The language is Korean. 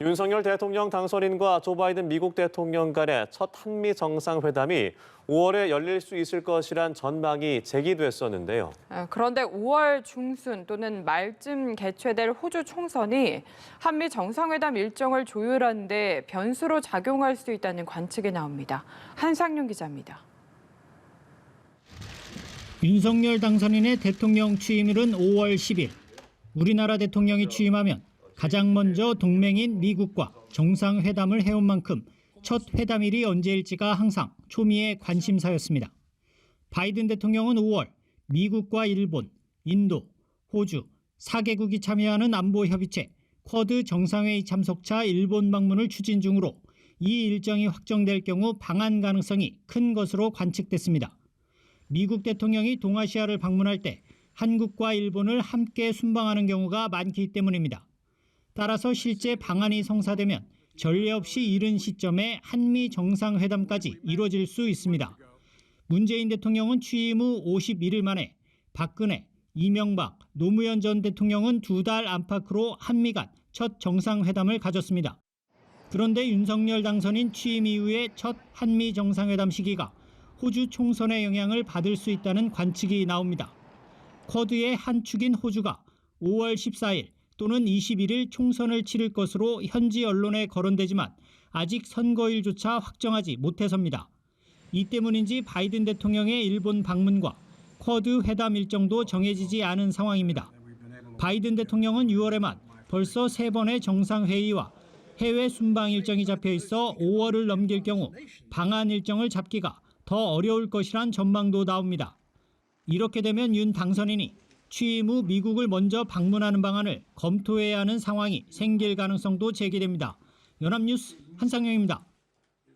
윤석열 대통령 당선인과 조 바이든 미국 대통령 간의 첫 한미 정상회담이 5월에 열릴 수 있을 것이란 전망이 제기됐었는데요. 그런데 5월 중순 또는 말쯤 개최될 호주 총선이 한미 정상회담 일정을 조율하는 데 변수로 작용할 수 있다는 관측이 나옵니다. 한상윤 기자입니다. 윤석열 당선인의 대통령 취임일은 5월 10일. 우리나라 대통령이 취임하면 가장 먼저 동맹인 미국과 정상회담을 해온 만큼 첫 회담일이 언제일지가 항상 초미의 관심사였습니다. 바이든 대통령은 5월 미국과 일본, 인도, 호주 4개국이 참여하는 안보협의체 쿼드 정상회의 참석차 일본 방문을 추진 중으로 이 일정이 확정될 경우 방한 가능성이 큰 것으로 관측됐습니다. 미국 대통령이 동아시아를 방문할 때 한국과 일본을 함께 순방하는 경우가 많기 때문입니다. 따라서 실제 방한이 성사되면 전례 없이 이른 시점에 한미 정상회담까지 이뤄질 수 있습니다. 문재인 대통령은 취임 후 51일 만에 박근혜, 이명박, 노무현 전 대통령은 2달 안팎으로 한미 간 첫 정상회담을 가졌습니다. 그런데 윤석열 당선인 취임 이후의 첫 한미 정상회담 시기가 호주 총선의 영향을 받을 수 있다는 관측이 나옵니다. 쿼드의 한 축인 호주가 5월 14일 또는 21일 총선을 치를 것으로 현지 언론에 거론되지만 아직 선거일조차 확정하지 못해서입니다. 이 때문인지 바이든 대통령의 일본 방문과 쿼드 회담 일정도 정해지지 않은 상황입니다. 바이든 대통령은 6월에만 벌써 3번의 정상회의와 해외 순방 일정이 잡혀 있어 5월을 넘길 경우 방한 일정을 잡기가 더 어려울 것이란 전망도 나옵니다. 이렇게 되면 윤 당선인이 취임 후 미국을 먼저 방문하는 방안을 검토해야 하는 상황이 생길 가능성도 제기됩니다. 연합뉴스 한상영입니다.